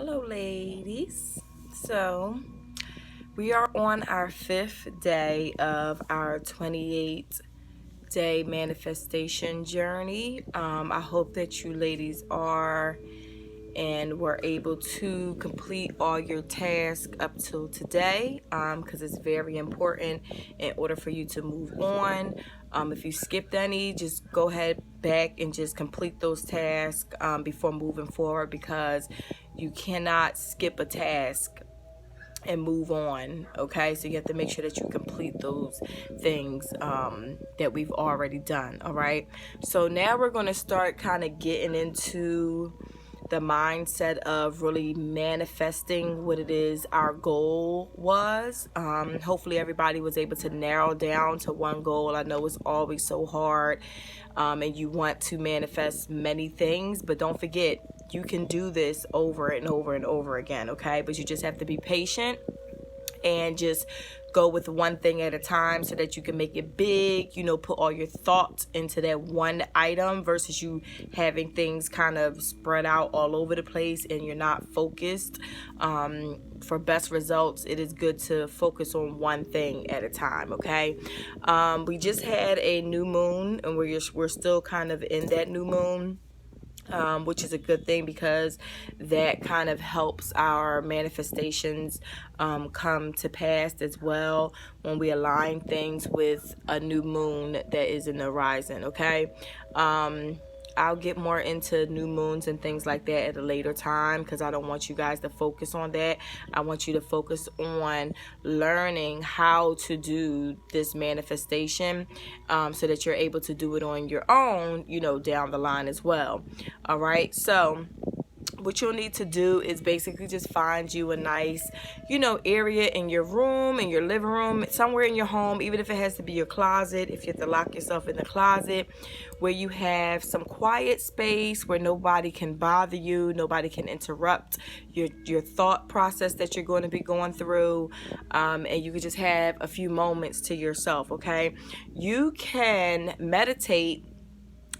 Hello, ladies. So, we are on our 5th day of our 28-day manifestation journey. I hope that you ladies are and were able to complete all your tasks up till today, because it's very important in order for you to move on. If you skipped any, just go ahead back and just complete those tasks before moving forward, because you cannot skip a task and move on. Okay, so you have to make sure that you complete those things that we've already done. All right, so now we're going to start kind of getting into the mindset of really manifesting what it is our goal was. Hopefully everybody was able to narrow down to one goal. I know it's always so hard, and you want to manifest many things, but don't forget, you can do this over and over and over again. Okay, but you just have to be patient and just go with one thing at a time so that you can make it big. Put all your thoughts into that one item versus you having things kind of spread out all over the place and you're not focused. For best results, it is good to focus on one thing at a time. Okay, we just had a new moon, and we're still kind of in that new moon. Which is a good thing, because that kind of helps our manifestations come to pass as well when we align things with a new moon that is in the horizon. Okay, I'll get more into new moons and things like that at a later time, because I don't want you guys to focus on that. I want you to focus on learning how to do this manifestation, so that you're able to do it on your own, down the line as well. All right, so what you'll need to do is basically just find you a nice, area in your room, in your living room, somewhere in your home, even if it has to be your closet, if you have to lock yourself in the closet, where you have some quiet space where nobody can bother you, nobody can interrupt your thought process that you're going to be going through, and you can just have a few moments to yourself. Okay, you can meditate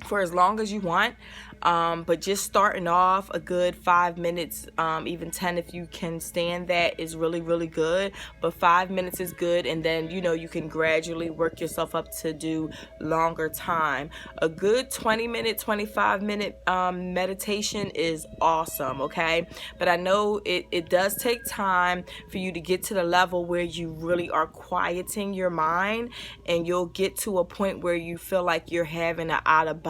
for as long as you want, but just starting off a good 5 minutes, even 10 if you can stand that, is really, really good. But 5 minutes is good, and then you can gradually work yourself up to do longer time. A good 20-minute, 25-minute meditation is awesome. Okay, but I know it does take time for you to get to the level where you really are quieting your mind, and you'll get to a point where you feel like you're having an out-of-body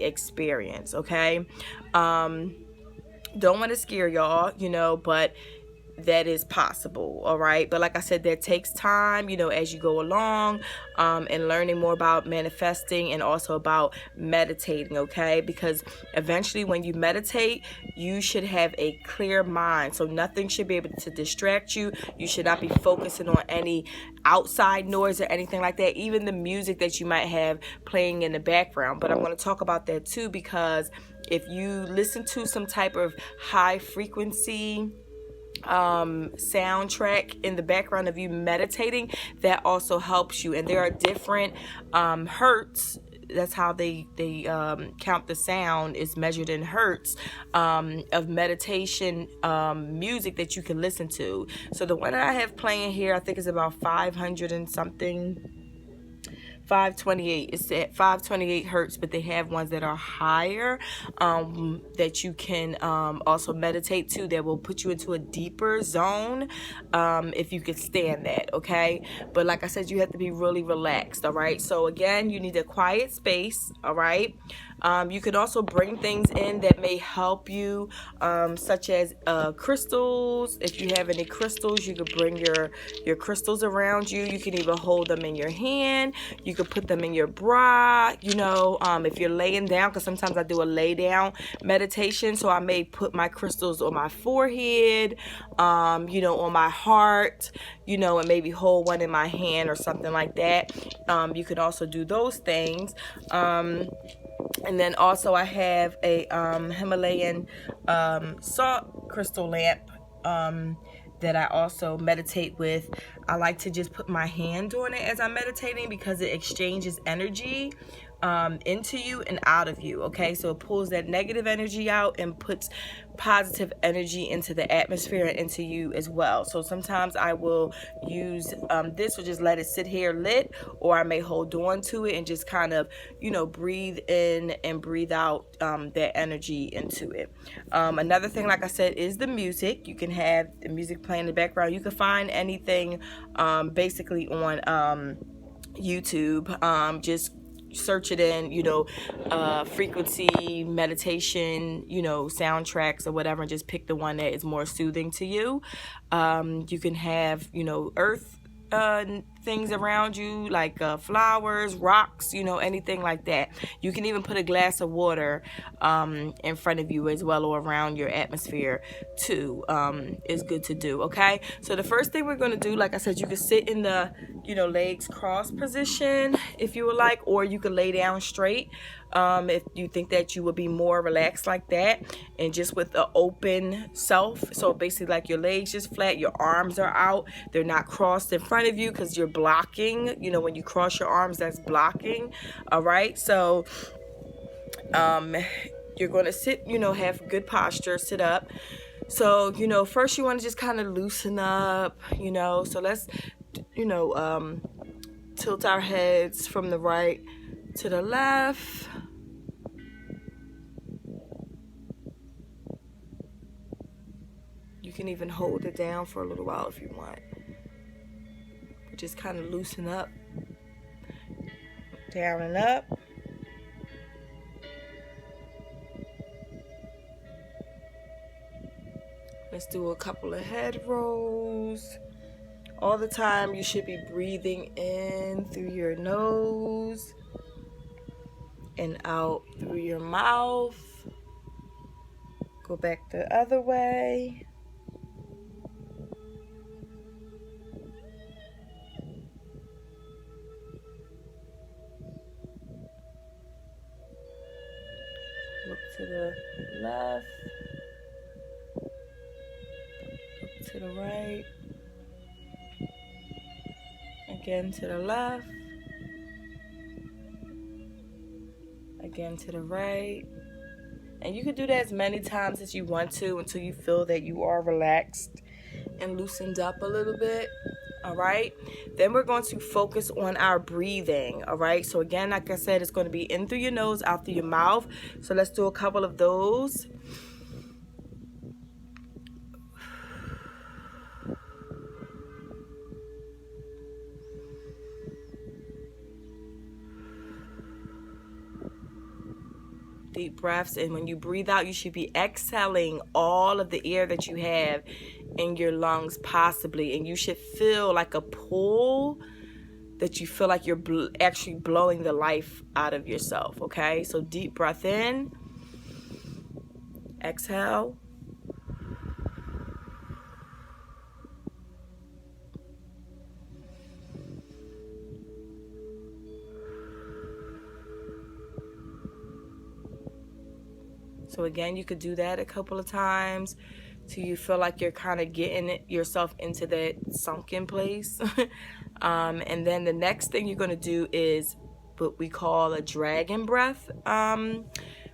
experience. Okay, don't want to scare y'all, but that is possible. All right, but like I said, that takes time, as you go along, and learning more about manifesting and also about meditating. Okay, because eventually when you meditate, you should have a clear mind, so nothing should be able to distract you. You should not be focusing on any outside noise or anything like that, even the music that you might have playing in the background. But I'm going to talk about that too, because if you listen to some type of high frequency soundtrack in the background of you meditating, that also helps you. And there are different hertz. That's how they count the sound, is measured in hertz, of meditation music that you can listen to. So the one that I have playing here, I think is about 500 and something, 528. It's at 528 hertz, but they have ones that are higher, that you can also meditate to, that will put you into a deeper zone, if you could stand that. Okay, but like I said, you have to be really relaxed. All right, so again, you need a quiet space. All right, you can also bring things in that may help you, such as crystals. If you have any crystals, you could bring your crystals around you. You can even hold them in your hand. You could put them in your bra, if you're laying down, because sometimes I do a lay down meditation, so I may put my crystals on my forehead, on my heart, and maybe hold one in my hand or something like that. You could also do those things. And then also I have a Himalayan salt crystal lamp that I also meditate with. I like to just put my hand on it as I'm meditating, because it exchanges energy into you and out of you. Okay, so it pulls that negative energy out and puts positive energy into the atmosphere and into you as well. So sometimes I will use this, or just let it sit here lit, or I may hold on to it and just kind of, you know, breathe in and breathe out that energy into it. Another thing, like I said, is the music. You can have the music playing in the background. You can find anything basically on YouTube. Just search it in, you know, frequency, meditation, you know, soundtracks or whatever, and just pick the one that is more soothing to you. You can have, you know, earth things around you, like flowers, rocks, you know, anything like that. You can even put a glass of water in front of you as well, or around your atmosphere too. Is good to do. Okay, so the first thing we're going to do, like I said, you can sit in the, you know, legs crossed position if you would like, or you can lay down straight if you think that you would be more relaxed like that, and just with the open self. So basically, like, your legs just flat, your arms are out, they're not crossed in front of you, because you're blocking, you know, when you cross your arms, that's blocking. All right, so you're going to sit, you know, have good posture, sit up. So, you know, first you want to just kind of loosen up, you know. So let's, you know, tilt our heads from the right to the left. You can even hold it down for a little while if you want. Just kind of loosen up. Down and up. Let's do a couple of head rolls. All the time you should be breathing in through your nose and out through your mouth. Go back the other way. Look to the left. Look to the right. Again to the left. Again to the right. And you can do that as many times as you want to, until you feel that you are relaxed and loosened up a little bit. All right, then we're going to focus on our breathing. All right, so again, like I said, it's going to be in through your nose, out through your mouth. So let's do a couple of those. Deep breaths, and when you breathe out, you should be exhaling all of the air that you have in your lungs, possibly, and you should feel like a pull, that you feel like you're actually blowing the life out of yourself. Okay, so deep breath in, exhale, so again, you could do that a couple of times till you feel like you're kind of getting yourself into that sunken place. And then the next thing you're going to do is what we call a dragon breath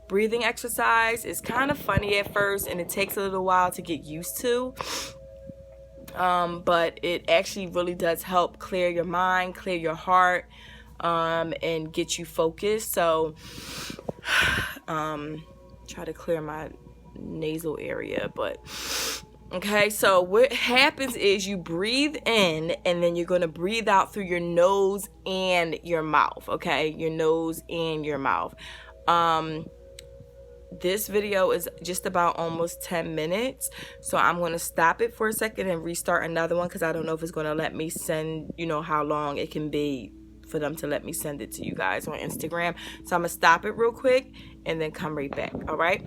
breathing exercise. It's kind of funny at first, and it takes a little while to get used to. But it actually really does help clear your mind, clear your heart, and get you focused. So try to clear my nasal area, but okay, so what happens is you breathe in, and then you're going to breathe out through your nose and your mouth. Okay, your nose and your mouth. This video is just about almost 10 minutes, so I'm going to stop it for a second and restart another one, because I don't know if it's going to let me send, you know, how long it can be for them to let me send it to you guys on Instagram. So I'm going to stop it real quick and then come right back. All right.